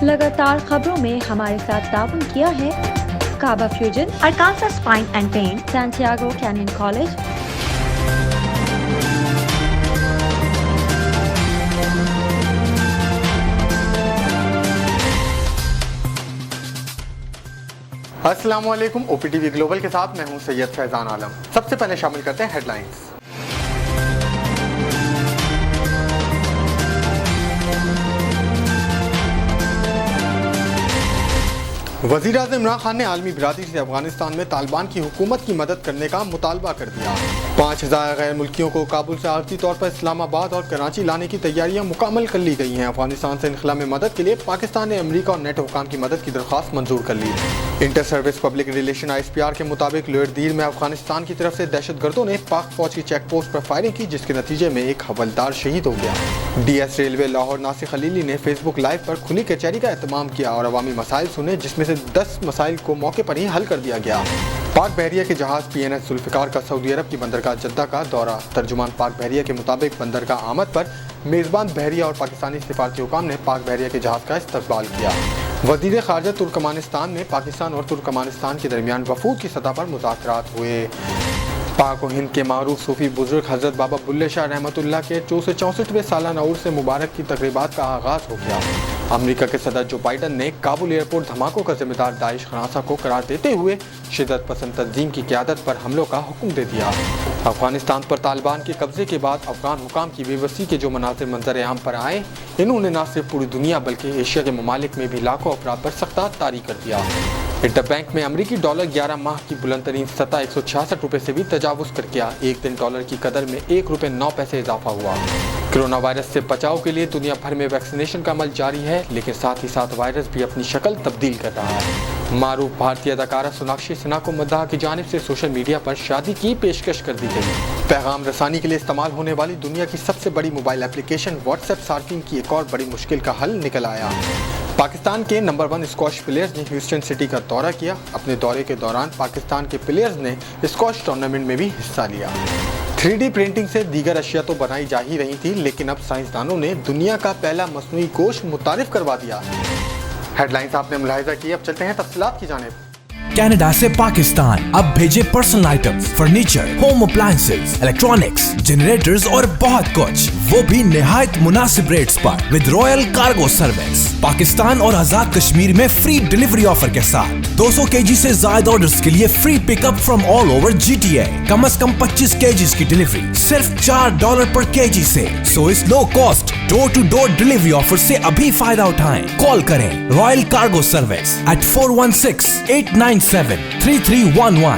लगातार खबरों में हमारे साथ ताउन किया है काबा fusion, Arkansas Spine and Pain, Santiago Canyon College, अस्सलामुअलैकुम। OPTV ग्लोबल के साथ मैं हूं सैयद फैजान आलम। सबसे पहले शामिल करते हैं हेडलाइंस। वज़ीर-ए-आज़म इमरान खान ने आलमी बिरादरी से अफगानिस्तान में तालिबान की हुकूमत की मदद करने का मुतालबा कर दिया। 5000 गैर मुल्कियों को काबुल से आर्जी तौर पर इस्लामाबाद और कराची लाने की तैयारियां मुकम्मल कर ली गई हैं। अफगानिस्तान से इनखला में मदद के लिए पाकिस्तान ने अमरीका और नेटो हुकाम की मदद की दरख्वास्त मंजूर कर ली। Inter Service Public Relation ISPR के मुताबिक लोअरदीर में अफगानिस्तान की तरफ से दहशतगर्दों ने पाक फौज की चेक पोस्ट पर फायरिंग की, जिसके नतीजे में एक हवलदार शहीद हो गया। DS रेलवे लाहौर नासिर खलीली ने फेसबुक लाइव पर खुली कचहरी का एहतमाम किया और अवामी मसाइल सुने, जिसमें से 10 मसाइल को मौके पर ही हल कर दिया गया। पाक बहरिया के जहाज PNS जुल्फिकार का सऊदी अरब की बंदरगाह जद्दा का दौरा। तर्जुमान पाक बहरिया के मुताबिक बंदरगाह आमद पर मेज़बान बहरिया और पाकिस्तानी सिफारती हुकाम ने पाक बहरिया के जहाज का इस्तकबाल किया। वज़ीर ख़ारजा तुर्कमानिस्तान में पाकिस्तान और तुर्कमानिस्तान के दरमियान वफूद की सतह पर मुज़ाकरात हुए। पाक और हिंद के मारूफ सूफी बुजुर्ग हज़रत बाबा बुल्ले शाह रहमतुल्लाह के 64वें सालाना उर्स से मुबारक की तकरीबात का आगाज़ हो गया। अमेरिका के सदर जो बाइडन ने काबुल एयरपोर्ट धमाकों का जिम्मेदार दाइश खनासा को करार देते हुए शिद्दत पसंद तंजीम की क़यादत पर हमलों का हुक्म दे दिया। अफगानिस्तान पर तालिबान के कब्जे के बाद अफगान हुकाम की बेबसी के जो मनाज़िर मंजर आम पर आए, इन्होंने न सिर्फ पूरी दुनिया बल्कि एशिया के ममालिक में भी लाखों अफराद पर सख्त तारी कर दिया। इंटरबैंक में अमरीकी डॉलर 11 माह की बुलंद तरीन सतह 166 रुपये से भी तजावुज़ कर गया। एक दिन डॉलर की कदर में 1 रुपये 9 पैसे इजाफा हुआ। कोरोना वायरस से बचाव के लिए दुनिया भर में वैक्सीनेशन का अमल जारी है, लेकिन साथ ही साथ वायरस भी अपनी शक्ल तब्दील कर रहा है। मारूफ भारतीय अदाकारा सोनाक्षी सिन्हा को मद्दाह की जानिब से सोशल मीडिया पर शादी की पेशकश कर दी गई। पैगाम रसानी के लिए इस्तेमाल होने वाली दुनिया की सबसे बड़ी मोबाइल एप्लीकेशन व्हाट्सएप सार्फिंग की एक और बड़ी मुश्किल का हल निकल आया। पाकिस्तान के नंबर 1 स्क्वॉश प्लेयर्स ने ह्यूस्टन सिटी का दौरा किया। अपने दौरे के दौरान पाकिस्तान के प्लेयर्स ने स्क्वॉश टूर्नामेंट में भी हिस्सा लिया। 3D प्रिंटिंग से दीगर अशिया तो बनाई जा ही रही थी, लेकिन अब साइंसदानों ने दुनिया का पहला मसनूई गोश्त मुतारिफ करवा दिया। हेडलाइंस आपने मुलाहिजा की, अब चलते हैं तफसीलात की जानिब। कनाडा से पाकिस्तान अब भेजे personal items, furniture, home appliances, electronics, generators और बहुत कुछ, वो भी निहायत मुनासिब रेट्स पर with royal cargo service. Pakistan और आजाद कश्मीर में फ्री डिलीवरी ऑफर के साथ 200 kg से ज्यादा ऑर्डर्स के लिए free pickup from all over GTA। कम से कम 25 kg की डिलीवरी सिर्फ $4 पर kg से। सो इस low cost door to door delivery offer से अभी फायदा उठाएं। कॉल करें royal cargo service at 416-897-3311।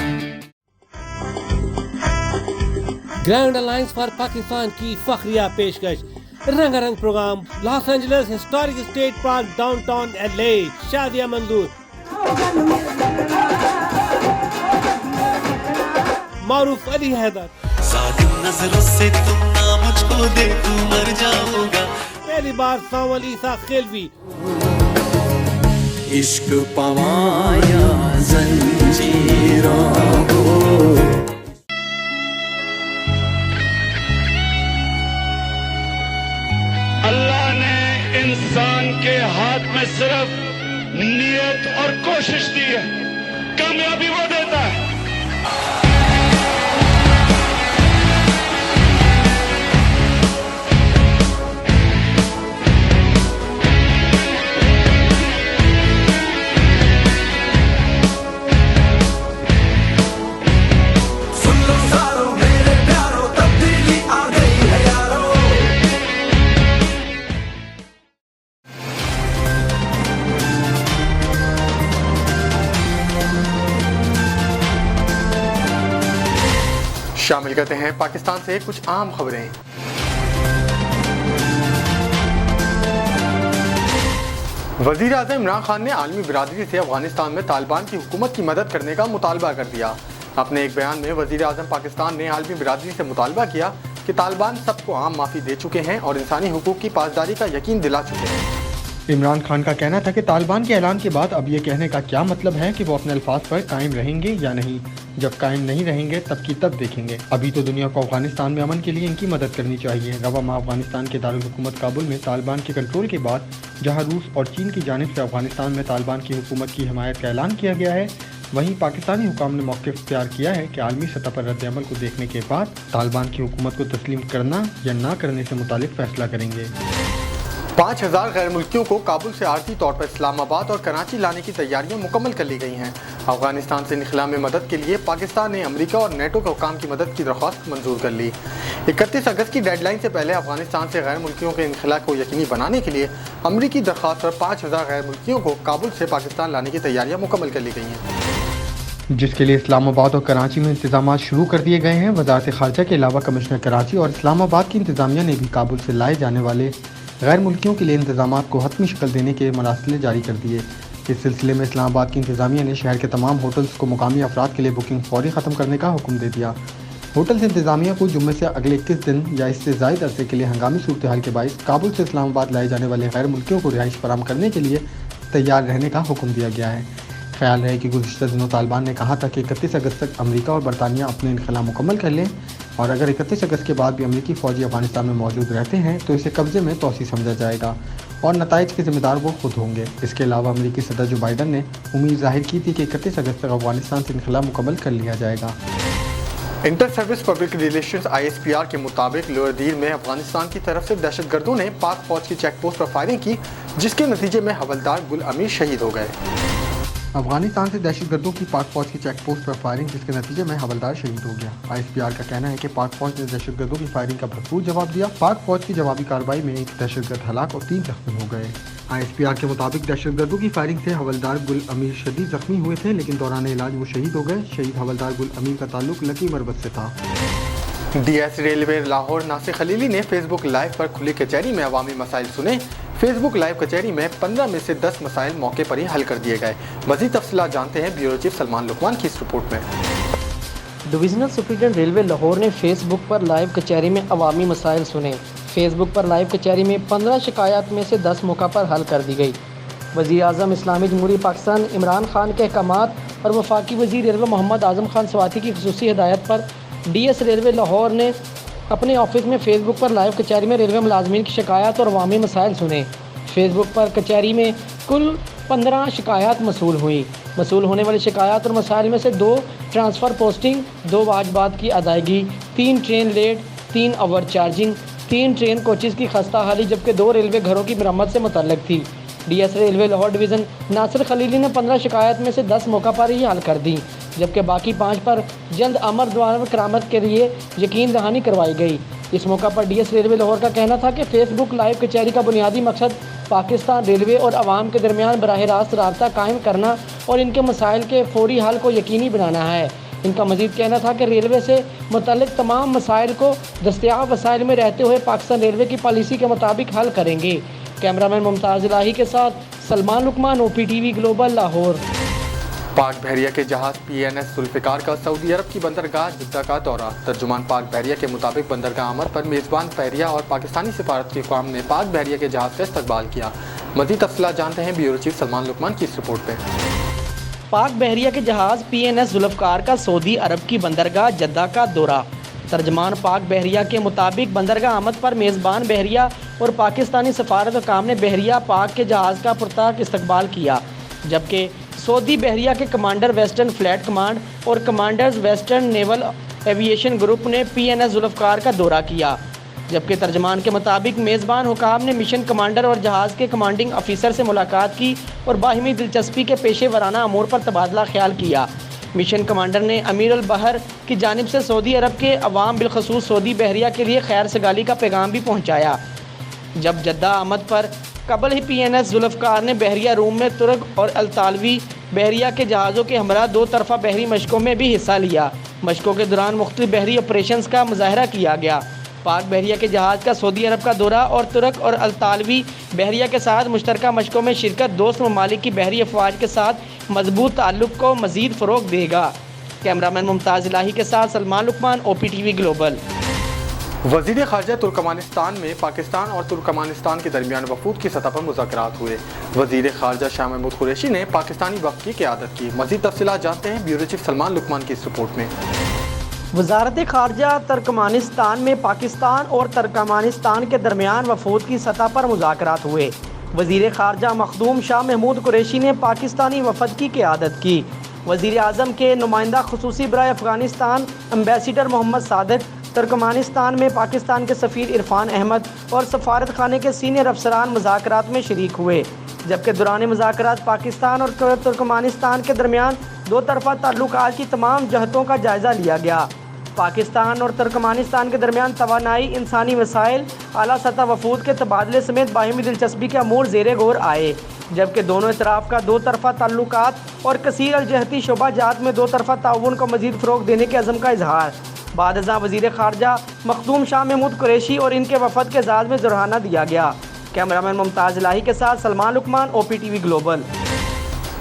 Grand alliance for Pakistan की फखरिया पेशकश रंगारंग programme Los Angeles historic state park downtown LA। Shadia Manzoor, Maroof Ali Haider. जालिम नजरों से तुम ना मुझको देखो मर जाऊंगा। पहली बार सावल ईसा खेलवी। इश्क पवाया जंजीरों को। अल्लाह ने इंसान के हाथ में सिर्फ नियत और कोशिश दी है, कामयाबी वो देता है। शामिल करते हैं पाकिस्तान से कुछ आम खबरें। वज़ीर-ए-आज़म इमरान खान ने आलमी बिरादरी से अफगानिस्तान में तालिबान की हुकूमत की मदद करने का मुतालबा कर दिया। अपने एक बयान में वज़ीर-ए-आज़म पाकिस्तान ने आलमी बिरादरी से मुतालबा किया कि तालिबान सबको आम माफ़ी दे चुके हैं और इंसानी हुकूक की पासदारी का यकीन दिला चुके हैं। इमरान खान का कहना था कि तालिबान के ऐलान के बाद अब ये कहने का क्या मतलब है कि वो अपने अल्फाज पर कायम रहेंगे या नहीं। जब कायम नहीं रहेंगे तब की तब देखेंगे। अभी तो दुनिया को अफगानिस्तान में अमन के लिए इनकी मदद करनी चाहिए। रवा माह अफगानिस्तान के दारुल हुकूमत काबुल में तालिबान के कंट्रोल के बाद जहाँ रूस और चीन की जानिब से अफगानिस्तान में तालिबान की हुकूमत की हिमायत का ऐलान किया गया है, वहीं पाकिस्तानी हुकाम ने मौक़िफ़ इख्तियार किया है कि आलमी सतह पर रद्द-ए-अमल को देखने के बाद तालिबान की हुकूमत को तस्लीम करना या ना करने से मुतालिक फैसला करेंगे। 5000 गैर मुल्कियों को काबुल से आर्जी तौर पर इस्लामाबाद और कराची लाने की तैयारियां मुकम्मल कर ली गई हैं। अफगानिस्तान से इनखला में मदद के लिए पाकिस्तान ने अमेरिका और नेटो के हुकाम की मदद की दरख्वास्त मंजूर कर ली। 31 अगस्त की डेडलाइन से पहले अफगानिस्तान से गैर मुल्कियों के इनखला को यकीनी बनाने के लिए अमरीकी दरख्वास्त पर 5000 गैर मुल्कियों को काबुल से पाकिस्तान लाने की तैयारियां मुकम्मल कर ली गई हैं, जिसके लिए इस्लामाबाद और कराची में इंतजाम शुरू कर दिए गए हैं। वज़ारत ख़ारजा के अलावा कमिश्नर कराची और इस्लामाबाद की इंतजामिया ने भी काबुल से लाए जाने वाले गैर मुल्कियों के लिए इंतजामात को हतमी शक्ल देने के मरासिले जारी कर दिए। इस सिलसिले में इस्लामाबाद की इंतजामिया ने शहर के तमाम होटल्स को मुकामी अफराद के लिए बुकिंग फौरी ख़त्म करने का हुक्म दे दिया। होटल्स इंतजामिया को जुम्मे से अगले 21 दिन या इससे ज़ायद अरसे के लिए हंगामी सूरत हाल के बाइस काबुल से इस्लामाबाद लाए जाने वाले गैर मुल्कियों को रिहाइश फराहम करने के लिए तैयार रहने का हुक्म दिया गया है। ख्याल है कि गुज़िश्ता दिनों तालिबान ने कहा था कि 31 अगस्त तक अमेरिका और बरतानिया अपने इनखला मुकम्मल कर लें, और अगर 31 अगस्त के बाद भी अमेरिकी फ़ौजी अफगानिस्तान में मौजूद रहते हैं तो इसे कब्ज़े में तोसी समझा जाएगा और नताइज के ज़िम्मेदार वो खुद होंगे। इसके अलावा अमेरिकी सदर जो बाइडन ने उम्मीद ज़ाहिर की थी कि 31 अगस्त तक अफगानिस्तान से इनखला मुकम्मल कर लिया जाएगा। Inter Service public relations ISPR के मुताबिक लोअर दीर में अफगानिस्तान की तरफ से दहशतगर्दों ने पाक फ़ौज की चेक पोस्ट पर फायरिंग की, जिसके नतीजे में हवलदार गुल अमीर शहीद हो गए। अफगानिस्तान से दहशतगर्दों की पाक फौज की चेक पोस्ट पर फायरिंग, जिसके नतीजे में हवलदार शहीद हो गया। ISPR का कहना है कि पाक फौज ने दहशतगर्दों की फायरिंग का भरपूर जवाब दिया। पाक फौज की जवाबी कार्रवाई में एक दहशतगर्द हलाक और 3 जख्मी हो गए। ISPR के मुताबिक दहशतगर्दों की फायरिंग से हवलदार गुल अमीर शदीद जख्मी हुए थे, लेकिन दौरान इलाज वो शहीद हो गए। शहीद हवलदार गुल अमीर का ताल्लुक लकी मरबत से था। DS रेलवे लाहौर नासिर खलीली ने फेसबुक लाइव पर खुली कचहरी में अवामी मसाइल सुने। फेसबुक लाइव कचहरी में 15 में से 10 मसाइल मौके पर ही हल कर दिए गए। मज़ीद तफसीलात जानते हैं ब्यूरो चीफ सलमान लुकमान की इस रिपोर्ट में। डिवीजनल सुपरिटेंडेंट रेलवे लाहौर ने फेसबुक पर लाइव कचहरी में अवामी मसाइल सुने। फेसबुक पर लाइव कचहरी में 15 शिकायत में से 10 मौका पर हल कर दी गई। वज़ीर आज़म इस्लामी जमहूरी पाकिस्तान इमरान खान के अहकामात और वफाकी वज़ीर रेलवे मोहम्मद आज़म खान स्वाति की ख़ुसूसी हिदायत पर DS रेलवे लाहौर ने अपने ऑफिस में फेसबुक पर लाइव कचहरी में रेलवे मुलाजमीन की शिकायत और अवामी मसाइल सुने। फेसबुक पर कचहरी में कुल 15 शिकायत मसूल हुई। मसूल होने वाली शिकायत और मसाइल में से 2 ट्रांसफ़र पोस्टिंग, 2 वाजबात की अदायगी, 3 train late, 3 over charging, 3 train coaches की खस्ता हाली, जबकि 2 रेलवे घरों की मरम्मत से मुतल्लिक थी। DS railway Lahore division Nasir Khalili ने 15 शिकायत में से 10 मौका पर ही हल कर दी, जबकि बाकी 5 पर जल्द अमर द्वारा करामत के लिए यकीन दहानी करवाई गई। इस मौका पर DS रेलवे लाहौर का कहना था कि फेसबुक लाइव कचहरी का बुनियादी मकसद पाकिस्तान रेलवे और आवाम के दरमियान बराह रास्त राब्ता कायम करना और इनके मसाइल के फौरी हल को यकीनी बनाना है। इनका मजीद कहना था कि रेलवे से मुतल्लिक तमाम मसाइल को दस्तयाब वसाइल में रहते हुए पाकिस्तान रेलवे की पॉलिसी के मुताबिक हल करेंगे। कैमरामैन मुमताज़ इलाही के साथ सलमान लुकमान, OPTV ग्लोबल लाहौर। पाक बहरिया के जहाज PNS जुल्फ़िकार का सऊदी अरब की बंदरगाह जिद्दा का दौरा। तर्जुमान पाक बहरिया के मुताबिक बंदरगाह आमद पर मेज़बान बहरिया और पाकिस्तानी सफारत के क़याम ने पाक बहरिया के जहाज का इस्तकबाल किया। मज़ीद तफसीलात जानते हैं ब्यूरो चीफ सलमान लुकमान की इस रिपोर्ट में। पाक बहरिया के जहाज़ PNS जुल्फ़िकार का सऊदी अरब की बंदरगाह जिद्दा का दौरा। तर्जमान पाक बहरिया के मुताबिक बंदरगाह आमद पर मेज़बान बहरिया और पाकिस्तानी सफारत काम ने बहरिया पाक के जहाज़ का पुरताक इस्तकबाल किया, जबकि सऊदी बहरिया के कमांडर वेस्टर्न फ्लैट कमांड और commanders western naval aviation group ने PNS जुल्फ़िकार का दौरा किया। जबकि तर्जमान के मुताबिक मेज़बान हुकाम ने मिशन कमांडर और जहाज़ के कमांडिंग अफसर से मुलाकात की और बाहिमी दिलचस्पी के पेशे वराना अमूर पर तबादला ख्याल किया। मिशन कमांडर ने अमीर अल बहर की जानिब से सऊदी अरब के अवाम बिलखसूस सऊदी बहरिया के लिए खैर सगाली का पैगाम भी पहुँचाया। जब जद्दा आमद पर कबल ही PNS जुल्फ़िकार ने बहरिया रूम में तुर्क और अलतालवी बहरिया के जहाज़ों के हमरा 2 तरफ़ा बहरी मशकों में भी हिस्सा लिया। मशकों के दौरान मुख्तलिफ बहरी ऑपरेशंस का मुजाहरा किया गया। पाक बहरिया के जहाज़ का सऊदी अरब का दौरा और तुर्क और अलतालवी बहरिया के साथ मुश्तरका मशकों में शिरकत दोस्त ममालिक की बहरी अफवाज के साथ मजबूत ताल्लुक़ को मज़ीद फ़रोग़ देगा। कैमरामैन मुमताज़ इलाही के साथ सलमान लुकमान, OPTV ग्लोबल। وزیر خارجہ ترکمانستان میں پاکستان اور ترکمانستان کے درمیان وفود کی سطح پر مذاکرات ہوئے۔ وزیر خارجہ شاہ محمود قریشی نے پاکستانی وفد کی قیادت کی۔ مزید تفصیلات جانتے ہیں بیورو چیف سلمان لقمان کی اس رپورٹ میں۔ وزارت خارجہ ترکمانستان میں پاکستان اور ترکمانستان کے درمیان وفود کی سطح پر مذاکرات ہوئے۔ وزیر خارجہ مخدوم شاہ محمود قریشی نے پاکستانی وفد کی قیادت کی۔ وزیر اعظم کے نمائندہ خصوصی برائے افغانستان ایمبیسیڈر محمد صادق، ترکمانستان میں پاکستان کے سفیر عرفان احمد اور سفارت خانے کے سینئر افسران مذاکرات میں شریک ہوئے، جبکہ دوران مذاکرات پاکستان اور ترکمانستان کے درمیان دو طرفہ تعلقات کی تمام جہتوں کا جائزہ لیا گیا۔ پاکستان اور ترکمانستان کے درمیان توانائی، انسانی وسائل، اعلیٰ سطح وفود کے تبادلے سمیت باہمی دلچسپی کے امور زیر غور آئے، جبکہ دونوں اطراف کا دو طرفہ تعلقات اور کثیر الجہتی شعبہ جات میں دو طرفہ تعاون کو مزید فروغ دینے کے عزم کا اظہار۔ بعد ازاں وزیر خارجہ مخدوم شاہ محمود قریشی اور ان کے وفد کے اعزاز میں جرحانہ دیا گیا۔ کیمرامین ممتاز الہی کے ساتھ سلمان لقمان، OPTV گلوبل۔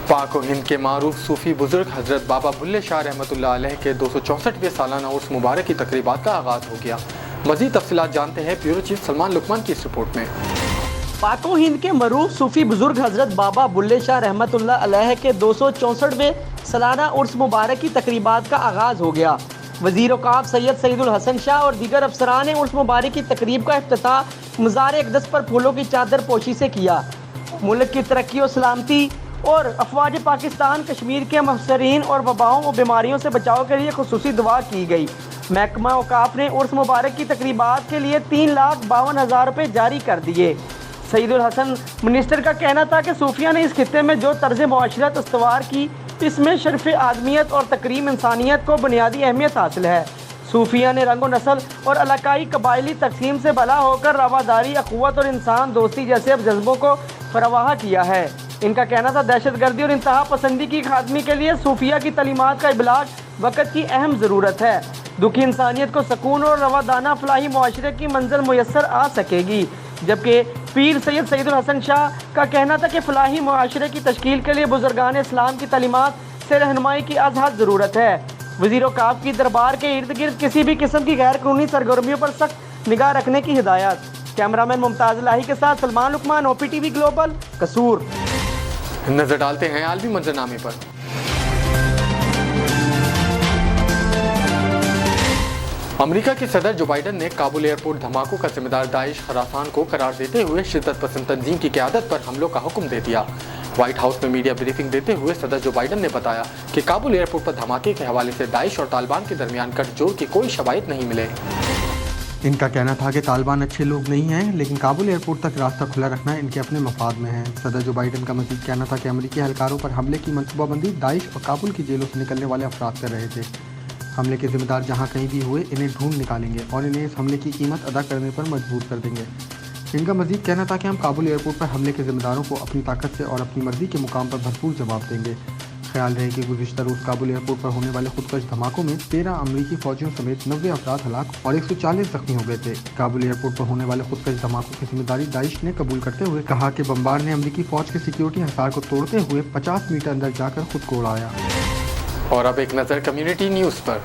پاک و ہند کے معروف صوفی بزرگ حضرت بابا بلے شاہ رحمۃ اللہ علیہ کے 264ویں سالانہ عرس مبارک کی تقریبات کا آغاز ہو گیا۔ مزید تفصیلات جانتے ہیں بیورو چیف سلمان لقمان کی اس رپورٹ میں۔ پاک و ہند کے معروف صوفی بزرگ حضرت بابا بلے شاہ رحمۃ اللہ علیہ کے 264ویں سالانہ عرس مبارک کی تقریبات کا آغاز ہو گیا۔ وزیر اوقاف سید الحسن شاہ اور دیگر افسران نے عرس مبارک کی تقریب کا افتتاح مزار اقدس پر پھولوں کی چادر پوشی سے کیا۔ ملک کی ترقی و سلامتی اور افواج پاکستان کشمیر کے محصرین اور وباؤں و بیماریوں سے بچاؤ کے لیے خصوصی دعا کی گئی۔ محکمہ اوقاف نے عرس مبارک کی تقریبات کے لیے 3,52,000 روپے جاری کر دیے۔ سید الحسن منسٹر کا کہنا تھا کہ صوفیہ نے اس خطے میں جو طرز معاشرت استوار کی، اس میں شرف آدمیت اور تکریم انسانیت کو بنیادی اہمیت حاصل ہے۔ صوفیہ نے رنگ و نسل اور علاقائی قبائلی تقسیم سے بلا ہو کر رواداری، اخوت اور انسان دوستی جیسے جذبوں کو فراہم کیا ہے۔ ان کا کہنا تھا دہشت گردی اور انتہا پسندی کی خاتمے کے لیے صوفیہ کی تعلیمات کا ابلاغ وقت کی اہم ضرورت ہے۔ دکھی انسانیت کو سکون اور روادانہ فلاحی معاشرے کی منزل میسر آ سکے گی، جبکہ پیر سید الحسن شاہ کا کہنا تھا کہ فلاحی معاشرے کی تشکیل کے لیے بزرگان اسلام کی تعلیمات سے رہنمائی کی از حد ضرورت ہے۔ وزیر اوقاف کی دربار کے ارد گرد کسی بھی قسم کی غیر قانونی سرگرمیوں پر سخت نگاہ رکھنے کی ہدایت۔ کیمرامین ممتاز الہی کے ساتھ سلمان لقمان، OPTV گلوبل، قصور۔ نظر ڈالتے ہیں عالمی منظرنامے پر۔ امریکہ کے صدر جو بائیڈن نے کابل ایئرپورٹ دھماکوں کا ذمہ دار داعش خراسان کو قرار دیتے ہوئے شدت پسند تنظیم کی قیادت پر حملوں کا حکم دے دیا۔ وائٹ ہاؤس میں میڈیا بریفنگ دیتے ہوئے صدر جو بائیڈن نے بتایا کہ کابل ایئرپورٹ پر دھماکے کے حوالے سے داعش اور طالبان کے درمیان گٹھ جوڑ کے کوئی شواہد نہیں ملے۔ ان کا کہنا تھا کہ طالبان اچھے لوگ نہیں ہیں، لیکن کابل ایئرپورٹ تک راستہ کھلا رکھنا ان کے اپنے مفاد میں ہے۔ صدر جو بائیڈن کا مزید کہنا تھا کہ امریکی اہلکاروں پر حملے کی منصوبہ بندی داعش اور کابل کی جیلوں سے نکلنے والے افراد کر رہے تھے۔ حملے کے ذمہ دار جہاں کہیں بھی ہوئے انہیں ڈھونڈ نکالیں گے اور انہیں اس حملے کی قیمت ادا کرنے پر مجبور کر دیں گے۔ ان کا مزید کہنا تھا کہ ہم کابل ایئرپورٹ پر حملے کے ذمہ داروں کو اپنی طاقت سے اور اپنی مرضی کے مقام پر بھرپور جواب دیں گے۔ خیال رہے کہ گزشتہ روز کابل ایئرپورٹ پر ہونے والے خودکش دھماکوں میں 13 امریکی فوجیوں سمیت 90 افراد ہلاک اور 140 زخمی ہو گئے تھے۔ کابل ایئرپورٹ پر ہونے والے خودکش دھماکوں کی ذمہ داری داعش نے قبول کرتے ہوئے کہا کہ بمبار نے امریکی فوج کے سیکیورٹی حصار کو توڑتے ہوئے 50 میٹر اندر جا کر خود کو اڑایا۔ اور اب ایک نظر کمیونٹی نیوز پر۔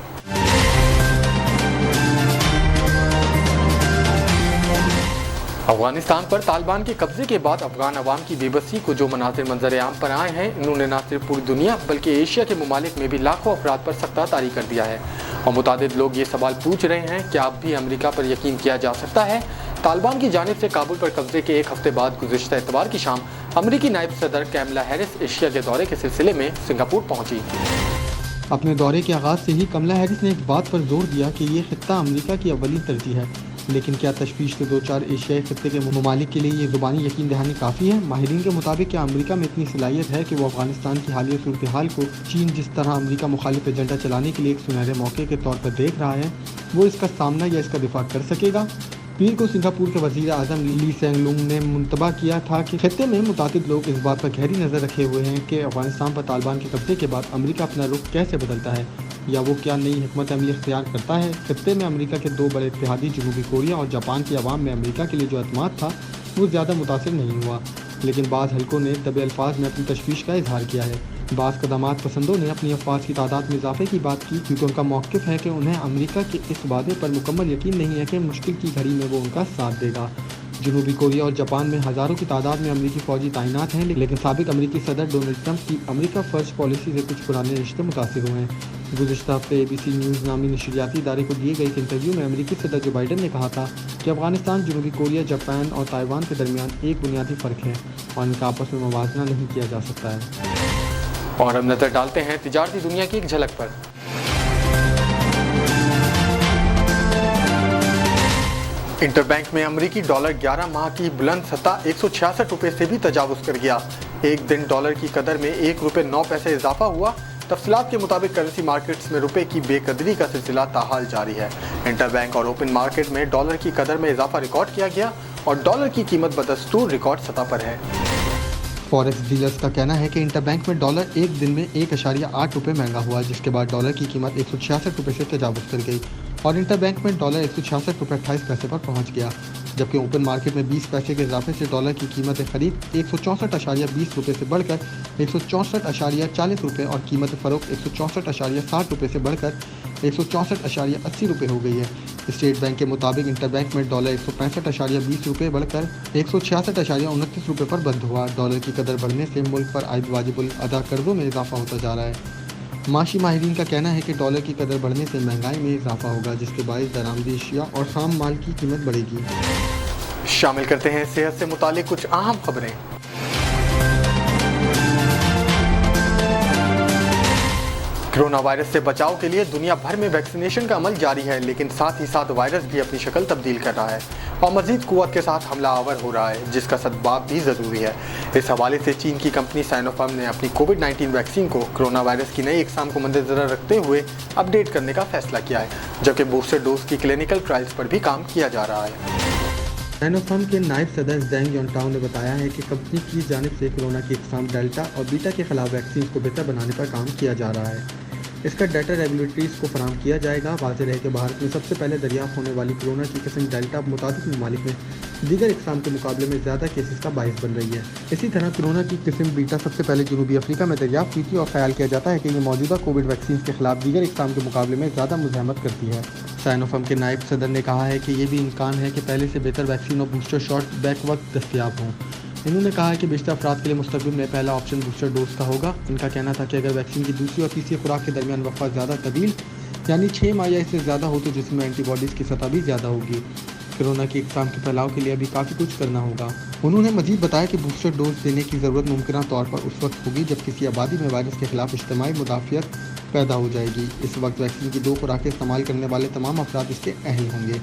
افغانستان پر طالبان کے قبضے کے بعد افغان عوام کی بے بسی کو جو مناظر منظر عام پر آئے ہیں، انہوں نے نہ صرف پوری دنیا بلکہ ایشیا کے ممالک میں بھی لاکھوں افراد پر سختہ طاری کر دیا ہے، اور متعدد لوگ یہ سوال پوچھ رہے ہیں کہ اب بھی امریکہ پر یقین کیا جا سکتا ہے۔ طالبان کی جانب سے کابل پر قبضے کے ایک ہفتے بعد گزشتہ اتوار کی شام امریکی نائب صدر کیملا ہیرس ایشیا کے دورے کے سلسلے میں سنگاپور پہنچی۔ اپنے دورے کے آغاز سے ہی کملا ہیرس نے اس بات پر زور دیا کہ یہ خطہ امریکہ کی اولین ترجیح ہے، لیکن کیا تشویش کے 2-4 ایشیائی خطے کے ممالک کے لیے یہ زبانی یقین دہانی کافی ہے؟ ماہرین کے مطابق کیا امریکہ میں اتنی صلاحیت ہے کہ وہ افغانستان کی حالیہ صورتحال کو چین جس طرح امریکہ مخالف ایجنڈا چلانے کے لیے ایک سنہرے موقع کے طور پر دیکھ رہا ہے، وہ اس کا سامنا یا اس کا دفاع کر سکے گا؟ پیر کو سنگاپور کے وزیر اعظم لی سینگ لونگ نے منتبہ کیا تھا کہ خطے میں متعدد لوگ اس بات پر گہری نظر رکھے ہوئے ہیں کہ افغانستان پر طالبان کے قبضے کے بعد امریکہ اپنا رخ کیسے بدلتا ہے، یا وہ کیا نئی حکمت عملی اختیار کرتا ہے۔ خطے میں امریکہ کے 2 بڑے اتحادی جنوبی کوریا اور جاپان کی عوام میں امریکہ کے لیے جو اعتماد تھا وہ زیادہ متاثر نہیں ہوا، لیکن بعض حلقوں نے طبع الفاظ میں اپنی تشویش کا اظہار کیا ہے۔ بعض قدامات پسندوں نے اپنی افواج کی تعداد میں اضافے کی بات کی کیونکہ ان کا موقف ہے کہ انہیں امریکہ کے اس وعدے پر مکمل یقین نہیں ہے کہ مشکل کی گھڑی میں وہ ان کا ساتھ دے گا۔ جنوبی کوریا اور جاپان میں ہزاروں کی تعداد میں امریکی فوجی تعینات ہیں، لیکن سابق امریکی صدر ڈونلڈ ٹرمپ کی امریکہ فرسٹ پالیسی سے کچھ پرانے رشتے متاثر ہوئے ہیں۔ گزشتہ ہفتے ABC نیوز نامی نشریاتی ادارے کو دیے گئے ایک انٹرویو میں امریکی صدر جو بائیڈن نے کہا تھا کہ افغانستان، جنوبی کوریا، جاپان اور تائیوان کے درمیان ایک بنیادی فرق ہے اور ان کا آپس میں موازنہ نہیں کیا جا سکتا ہے۔ اور اب نظر ڈالتے ہیں تجارتی دنیا کی ایک جھلک پر۔ انٹر بینک میں امریکی ڈالر 11 ماہ کی بلند سطح 166 روپے سے بھی تجاوز کر گیا۔ ایک دن ڈالر کی قدر میں 1 روپے 9 پیسے اضافہ ہوا۔ تفصیلات کے مطابق کرنسی مارکیٹس میں روپے کی بے قدری کا سلسلہ تاحال جاری ہے۔ انٹر بینک اور اوپن مارکیٹ میں ڈالر کی قدر میں اضافہ ریکارڈ کیا گیا اور ڈالر کی قیمت بدستور ریکارڈ سطح پر ہے۔ فوریکس ڈیلرز کا کہنا ہے کہ انٹر بینک میں ڈالر ایک دن میں 1.8 روپے مہنگا ہوا، جس کے بعد ڈالر کی قیمت 166 روپے سے تجاوز کر گئی اور انٹر بینک میں ڈالر 166 روپے 28 پیسے پر پہنچ گیا، جبکہ اوپن مارکیٹ میں 20 پیسے کے اضافے سے ڈالر کی قیمت خرید 164.20 روپے سے بڑھ کر 164.40 روپے اور قیمت فروخت 164.60 روپے سے بڑھ کر 164.80 روپے ہو گئی ہے۔ اسٹیٹ بینک کے مطابق انٹر بینک میں ڈالر 165.20 روپے بڑھ کر 166.29 روپے پر بند ہوا۔ ڈالر کی قدر بڑھنے سے ملک پر عائد واجب الادا قرضوں میں اضافہ ہوتا جا رہا ہے۔ معاشی ماہرین کا کہنا ہے کہ ڈالر کی قدر بڑھنے سے مہنگائی میں اضافہ ہوگا، جس کے باعث درآمدی اشیاء اور خام مال کی قیمت بڑھے گی۔ شامل کرتے ہیں صحت سے متعلق کچھ اہم خبریں۔ کرونا وائرس سے بچاؤ کے لیے دنیا بھر میں ویکسینیشن کا عمل جاری ہے، لیکن ساتھ ہی ساتھ وائرس بھی اپنی شکل تبدیل کر رہا ہے اور مزید قوت کے ساتھ حملہ آور ہو رہا ہے، جس کا سدباب بھی ضروری ہے۔ اس حوالے سے چین کی کمپنی سائنوفارم نے اپنی کووڈ-19 ویکسین کو کرونا وائرس کی نئی اقسام کو مد نظر رکھتے ہوئے اپ ڈیٹ کرنے کا فیصلہ کیا ہے، جبکہ بوسٹر ڈوز کی کلینکل ٹرائلز پر بھی کام کیا جا رہا ہے۔ سائنوفارم کے نائب صدر زینگ یونٹاؤ نے بتایا ہے کہ کمپنی کی جانب سے کرونا کی اقسام ڈیلٹا اور بیٹا کے خلاف ویکسین کو بہتر بنانے پر کام کیا جا رہا ہے۔ اس کا ڈیٹا ریگولیٹریز کو فراہم کیا جائے گا۔ واضح ہے کہ بھارت میں سب سے پہلے دریافت ہونے والی کرونا کی قسم ڈیلٹا متعدد ممالک میں دیگر اقسام کے مقابلے میں زیادہ کیسز کا باعث بن رہی ہے۔ اسی طرح کرونا کی قسم بیٹا سب سے پہلے جنوبی افریقہ میں دریافت ہوئی تھی اور خیال کیا جاتا ہے کہ یہ موجودہ کووڈ ویکسین کے خلاف دیگر اقسام کے مقابلے میں زیادہ مزاحمت کرتی ہے۔ سائنوفارم کے نائب صدر نے کہا ہے کہ یہ بھی امکان ہے کہ پہلے سے بہتر ویکسین اور بوسٹر شاٹ بیک وقت دستیاب ہوں۔ انہوں نے کہا کہ بیشتر افراد کے لیے مستقبل میں پہلا آپشن بوسٹر ڈوز کا ہوگا۔ ان کا کہنا تھا کہ اگر ویکسین کی دوسری اور تیسری خوراک کے درمیان وقفہ زیادہ طویل یعنی 6 ماہ یا اس سے زیادہ ہو تو جسم میں اینٹی باڈیز کی سطح بھی زیادہ ہوگی۔ کرونا کی اقسام کے پھیلاؤ کے لیے ابھی کافی کچھ کرنا ہوگا۔ انہوں نے مزید بتایا کہ بوسٹر ڈوز دینے کی ضرورت ممکنہ طور پر اس وقت ہوگی جب کسی آبادی میں وائرس کے خلاف اجتماعی مدافعت پیدا ہو جائے گی۔ اس وقت ویکسین کی 2 خوراکیں استعمال کرنے والے تمام افراد اس کے اہل ہوں گے،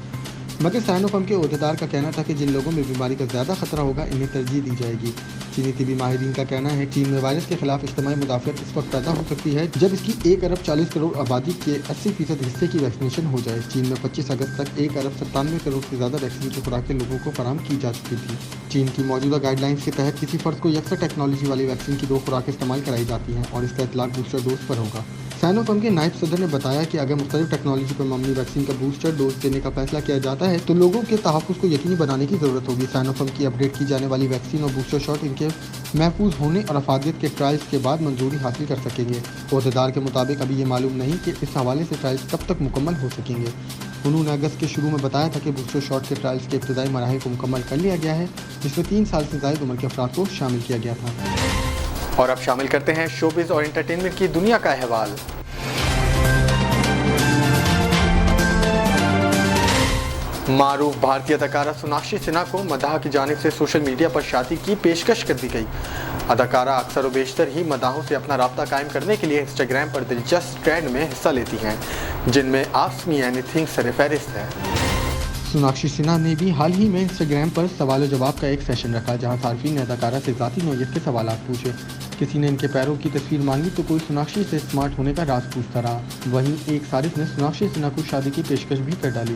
مگر سائنوفارم کے عہدیدار کا کہنا تھا کہ جن لوگوں میں بیماری کا زیادہ خطرہ ہوگا انہیں ترجیح دی جائے گی۔ چینی طبی ماہرین کا کہنا ہے کہ چین میں وائرس کے خلاف اجتماعی مدافعت اس وقت پیدا ہو سکتی ہے جب اس کی 1 ارب 40 کروڑ آبادی کے 80% حصے کی ویکسینیشن ہو جائے۔ چین میں 25 اگست تک 1 ارب 97 کروڑ سے زیادہ ویکسین کی خوراکیں لوگوں کو فراہم کی جا چکی تھی۔ چین کی موجودہ گائیڈ لائنز کے تحت کسی فرد کو یکساں ٹیکنالوجی والی ویکسین کی 2 خوراکیں استعمال کرائی جاتی ہیں اور اس کا اطلاق بوسٹر ڈوز پر ہوگا۔ سائنوفارم کے نائب صدر نے بتایا کہ اگر مختلف ٹیکنالوجی پر مبنی ویکسین کا بوسٹر ڈوز دینے کا فیصلہ کیا جاتا ہے تو لوگوں کے تحفظ کو یقینی بنانے کی ضرورت ہوگی۔ سائنوفارم کی اپ ڈیٹ کی جانے والی ویکسین اور بوسٹر شاٹ ان کے محفوظ ہونے اور افادیت کے ٹرائلز کے بعد منظوری حاصل کر سکیں گے۔ عہدیدار کے مطابق ابھی یہ معلوم نہیں کہ اس حوالے سے ٹرائلز کب تک مکمل ہو سکیں گے۔ انہوں نے اگست کے شروع میں بتایا تھا کہ بوسٹر شاٹ کے ٹرائلز کے ابتدائی مراحل کو مکمل کر لیا گیا ہے، جس میں 3 سال سے زائد عمر کے افراد کو شامل کیا گیا تھا۔ اور اب شامل کرتے ہیں شوبز اور انٹرٹینمنٹ کی دنیا کا احوال۔ معروف بھارتی اداکارہ سوناکشی سنہا کو مداح کی جانب سے سوشل میڈیا پر شادی کی پیشکش کر دی گئی۔ اداکارہ اکثر و بیشتر ہی مداحوں سے اپنا رابطہ قائم کرنے کے لیے انسٹاگرام پر دلچسپ ٹرینڈ میں حصہ لیتی ہیں، جن میں آسک می اینی تھنگ سر فہرست ہے۔ سوناکشی سنہا نے بھی حال ہی میں انسٹاگرام پر سوال و جواب کا ایک سیشن رکھا جہاں صارفین نے اداکارہ سے ذاتی نوعیت کے سوالات پوچھے۔ کسی نے ان کے پیروں کی تصویر مانگی تو کوئی سوناکشی سے اسمارٹ ہونے کا راز پوچھتا رہا۔ وہیں ایک صارف نے سوناکشی سنہا کو شادی کی پیشکش بھی کر ڈالی۔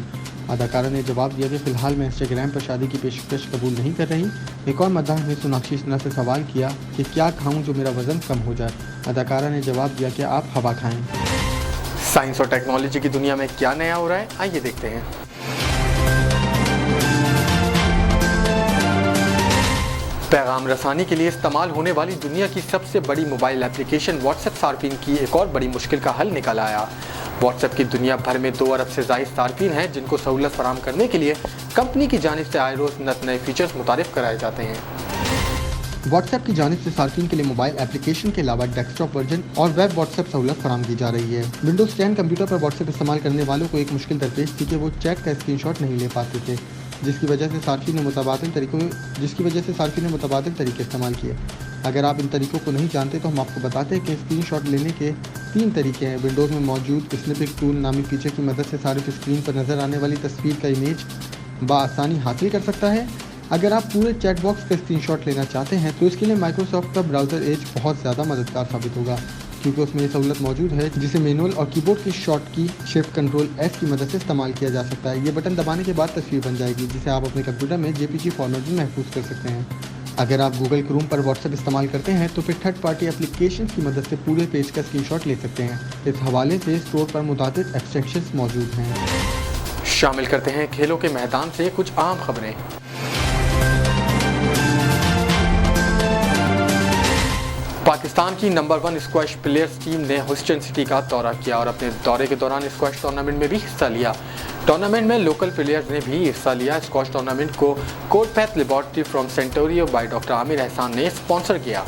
اداکارہ نے جواب دیا کہ فی الحال میں انسٹاگرام پر شادی کی پیشکش قبول نہیں کر رہی۔ ایک اور مداح نے سوناکشی سنہا سے سوال کیا کہ کیا کھاؤں جو میرا وزن کم ہو جائے۔ اداکارہ نے جواب دیا کہ آپ ہوا کھائیں۔ سائنس اور ٹیکنالوجی کی دنیا میں کیا نیا ہو رہا ہے، آئیے دیکھتے ہیں۔ پیغام पैगाम रसानी के लिए इस्तेमाल होने वाली दुनिया की सबसे बड़ी मोबाइल एप्लीकेशन व्हाट्सएप सार्फिन की एक और बड़ी मुश्किल का हल निकल आया। व्हाट्सएप की दुनिया भर में 2 अरब से ज़ायद सार्फिन हैं जिनको सहूलत फराहम करने के लिए कंपनी की जानिब से आए रोज़ नए फीचर्स मुतारिफ कराए जाते हैं। व्हाट्सएप की जानिब से सार्फिन के लिए मोबाइल एप्लीकेशन के अलावा डेस्कटॉप वर्जन और वेब व्हाट्सएप सहूलत फराहम की जा रही है। विंडोज़ 10 कंप्यूटर पर व्हाट्सएप इस्तेमाल करने वालों को एक मुश्किल दरपेश थी कि वो चैट का स्क्रीनशॉट नहीं ले पाते थे, जिसकी वजह से सार्फिन ने मुतबादिल तरीके इस्तेमाल किए। अगर आप इन तरीक़ों को नहीं जानते तो हम आपको बताते हैं कि स्क्रीनशॉट लेने के 3 तरीके हैं। विंडोज़ में मौजूद स्निपिंग टूल नामी फीचर की मदद से सार्फ स्क्रीन पर नज़र आने वाली तस्वीर का इमेज बआसानी हासिल कर सकता है। अगर आप पूरे चैट बॉक्स का स्क्रीनशॉट लेना चाहते हैं तो इसके लिए माइक्रोसॉफ्ट का ब्राउज़र एज बहुत ज़्यादा मददगार साबित होगा, क्योंकि उसमें ये सहूलत मौजूद है जिसे मैनुअल और कीबोर्ड की शॉर्ट की शिफ्ट कंट्रोल एस की मदद से इस्तेमाल किया जा सकता है। ये बटन दबाने के बाद तस्वीर बन जाएगी जिसे आप अपने कंप्यूटर में JPG फॉर्मेट में महफूज कर सकते हैं। अगर आप गूगल क्रोम पर व्हाट्सएप इस्तेमाल करते हैं तो फिर थर्ड पार्टी एप्लीकेशन की मदद से पूरे पेज का स्क्रीनशॉट ले सकते हैं। इस हवाले से स्टोर पर मुताबिक एक्सटेंशंस मौजूद हैं। शामिल करते हैं खेलों के मैदान से कुछ अहम खबरें। पाकिस्तान की नंबर 1 स्क्वैश प्लेयर्स टीम ने ह्यूस्टन सिटी का दौरा किया और अपने दौरे के दौरान स्क्वैश टूर्नामेंट में भी हिस्सा लिया। टूर्नामेंट में लोकल प्लेयर्स ने भी हिस्सा लिया। स्क्वैश टूर्नामेंट को कोडपैथ लेबॉर्ट्री फ्रॉम सेंटोरियो बाय डॉक्टर आमिर एहसान ने स्पॉन्सर किया।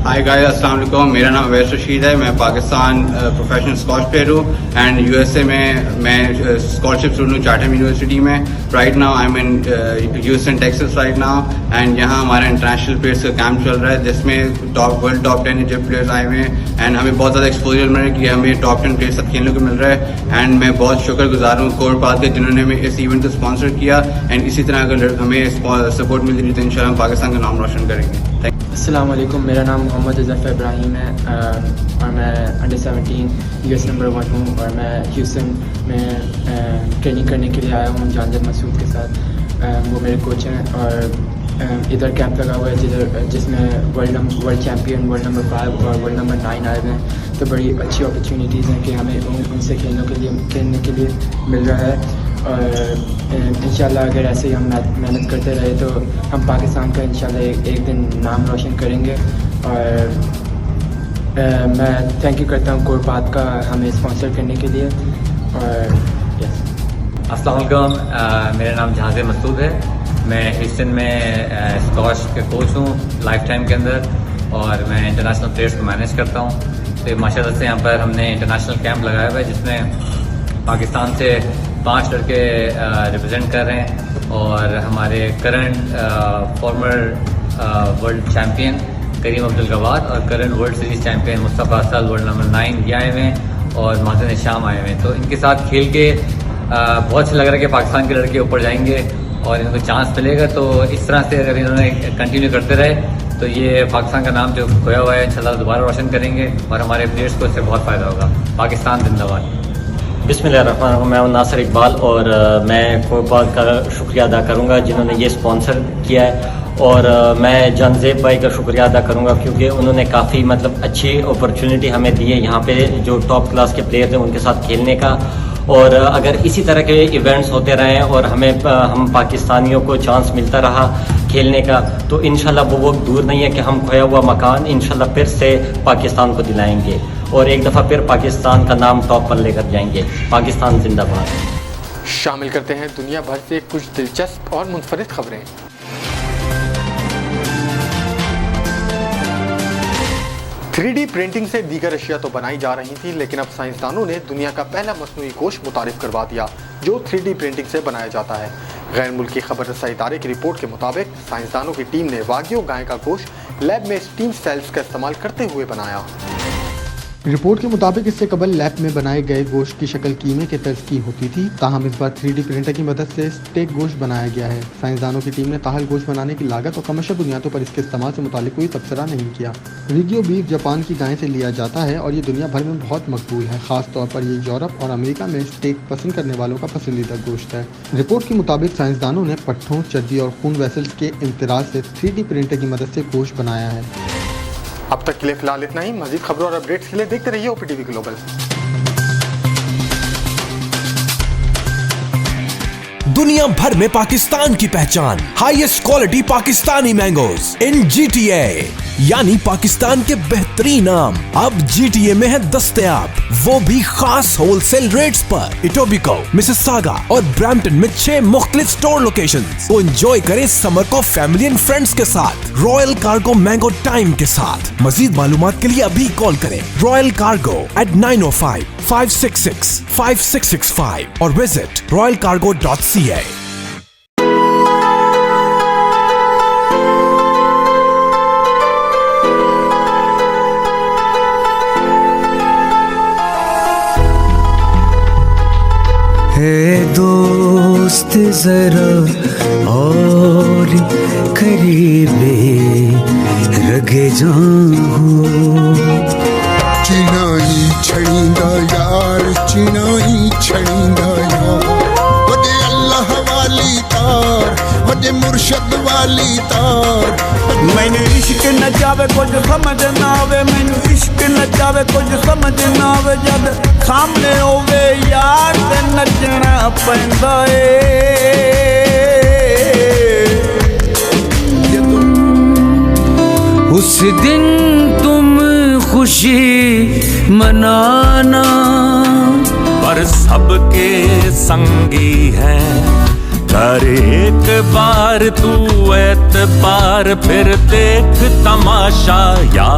हाय गाइस, अस्सलाम वालेकुम। मेरा नाम अवैस रशीद है। मैं पाकिस्तान प्रोफेशनल स्क्वैश प्लेयर हूँ एंड USA में मैं स्कॉलरशिप स्टूडेंट हूँ चार्टर्ड यूनिवर्सिटी में। Right now I am in Houston Texas right now and यहाँ हमारा इंटरनेशनल प्लेयर्स का कैंप चल रहा है जिसमें वर्ल्ड टॉप 10 इंडियन प्लेयर्स आए हुए हैं एंड हमें बहुत ज़्यादा एक्सपोजर मिल रहा है कि हमें टॉप 10 प्लेयर्स सब खेलने को मिल रहा है एंड मैं बहुत शुक्रगुजार हूँ कोडपैथ के जिन्होंने हमें इस इवेंट को स्पॉन्सर किया एंड इसी तरह अगर हमें सपोर्ट मिलती रही तो इंशाल्लाह हम पाकिस्तान का नाम रोशन करेंगे। Thank you. अस्सलाम वालेकुम, मेरा नाम मोहम्मद ज़फ़र इब्राहिम है और मैं अंडर 17 US नंबर 1 हूँ और मैं ह्यूस्टन में ट्रेनिंग करने के लिए आया हूँ जानजर मसूद के साथ। वो मेरे कोच हैं और इधर कैंप लगा हुआ है जिसमें वर्ल्ड चैम्पियन, वर्ल्ड नंबर 5 और वर्ल्ड नंबर 9 आए हुए हैं। तो बड़ी अच्छी अपॉर्चुनिटीज़ हैं कि हमें उनसे खेलने के लिए मिल रहा है और इंशाल्लाह अगर ऐसे ही हम मेहनत करते रहे तो हम पाकिस्तान का इंशाल्लाह एक दिन नाम रोशन करेंगे। और मैं थैंक यू करता हूँ कोडपैथ का हमें स्पॉन्सर करने के लिए। और अस्सलाम वालेकुम, मेरा नाम जहाज़ मसूद है। मैं ह्यूस्टन में स्क्वैश के कोच हूँ लाइफ टाइम के अंदर और मैं इंटरनेशनल प्लेयर्स को मैनेज करता हूँ। तो माशाल्लाह से यहाँ पर हमने इंटरनेशनल कैंप लगाया हुआ है जिसमें पाकिस्तान से 5 लड़के रिप्रेजेंट कर रहे हैं और हमारे करंट फॉर्मर वर्ल्ड चैम्पियन करीम अब्दुल गवाद और current world series champion Mustafa असल वर्ल्ड नंबर 9 ये आए हुए हैं और माज़न शाम आए हुए हैं। तो इनके साथ खेल के बहुत अच्छा लग रहा है कि पाकिस्तान के लड़के ऊपर जाएंगे और इनको चांस मिलेगा। तो इस तरह से अगर इन्होंने कंटिन्यू करते रहे तो ये पाकिस्तान का नाम जो खोया हुआ है इंशाल्लाह दोबारा रोशन करेंगे और हमारे प्लेयर्स को इससे बहुत फ़ायदा होगा। पाकिस्तान जिंदाबाद। बिस्मिल्लाहिर्रहमानिर्रहीम। मैं नासिर इकबाल और मैं कोडपैथ का शुक्रिया अदा करूंगा जिन्होंने ये स्पॉन्सर किया है और मैं जानजेब भाई का शुक्रिया अदा करूंगा क्योंकि उन्होंने काफ़ी मतलब अच्छी अपॉर्चुनिटी हमें दी है यहाँ पे जो टॉप क्लास के प्लेयर्स हैं उनके साथ खेलने का। और अगर इसी तरह के इवेंट्स होते रहें और हम पाकिस्तानियों को चांस मिलता रहा खेलने का तो इंशाल्लाह वो वक्त दूर नहीं है कि हम खोया हुआ मकान इंशाल्लाह फिर से पाकिस्तान को दिलाएंगे और एक दफ़ा फिर पाकिस्तान का नाम टॉप पर लेकर जाएंगे। पाकिस्तान जिंदाबाद। शामिल करते हैं दुनिया भर से कुछ दिलचस्प और मुनफरिद खबरें। थ्री प्रिंटिंग से दीगर अशिया तो बनाई जा रही थी लेकिन अब साइंसदानों ने दुनिया का पहला मसनूई गोश्त मुतारिफ करवा दिया जो 3D प्रिंटिंग से बनाया जाता है। गैर मुल्की खबर रसाई इदारे की रिपोर्ट के मुताबिक साइंसदानों की टीम ने वाग्यू गाय का गोश्त लैब में स्टीम सेल्स का इस्तेमाल करते हुए बनाया। रिपोर्ट के मुताबिक इससे कबल लैब में बनाए गए गोश्त की शक्ल कीमे के तर्ज की होती थी, ताहम इस बार 3D प्रिंटर की मदद से स्टेक गोश्त बनाया गया है। साइंसदानों की टीम ने ताहल गोश्त बनाने की लागत और कमर्शियल बुनियादों पर इसके इस्तेमाल से मुतालिक कोई तबसरा नहीं किया। रिग्यो बीफ जापान की गाय से लिया जाता है और ये दुनिया भर में बहुत मकबूल है। खास तौर पर ये यूरोप और अमेरिका में स्टेक पसंद करने वालों का पसंदीदा गोश्त है। रिपोर्ट के मुताबिक साइंसदानों ने पट्ठों, चर्बी और खून वेसल्स के इम्तिराज से 3D प्रिंटर की मदद से गोश्त बनाया है। अब तक के लिए फिलहाल इतना ही। मजीद खबरों और अपडेट्स के लिए देखते रहिए OPTV ग्लोबल। दुनिया भर में पाकिस्तान की पहचान, हाईएस्ट क्वालिटी पाकिस्तानी मैंगोज इन GTA, यानी पाकिस्तान के बेहतरीन आम अब GTA में है दस्तयाब, वो भी खास होलसेल रेट्स पर। इटोबिको, मिसिसागा और ब्रैम्पटन में 6 मुख्तलिफ स्टोर लोकेशंस। तो एंजॉय करें समर को फैमिली एंड फ्रेंड्स के साथ, रॉयल कार्गो मैंगो टाइम के साथ। मजीद मालूमात के लिए अभी कॉल करें रॉयल कार्गो at 905-566-5665 और विजिट royalcargo.ca। है दोस्त जरा और करीबे रगे जाऊं, चिनाई छड़ींदा यार, चिनाई छड़ींदा यार, वजे अल्लाह वाली तार, वजे मुर्शद वाली तार। मैनू इश्क न जावे कुछ समझ ना आवे, मैनू इश्क न जावे कुछ समझ ना आवे, जद सामने होवे यार ते नचना पैंदा ए। उस दिन तुम खुशी मनाना, पर सबके संगी हैं, कर एक बार तू एतबार, फिर देख तमाशा यार।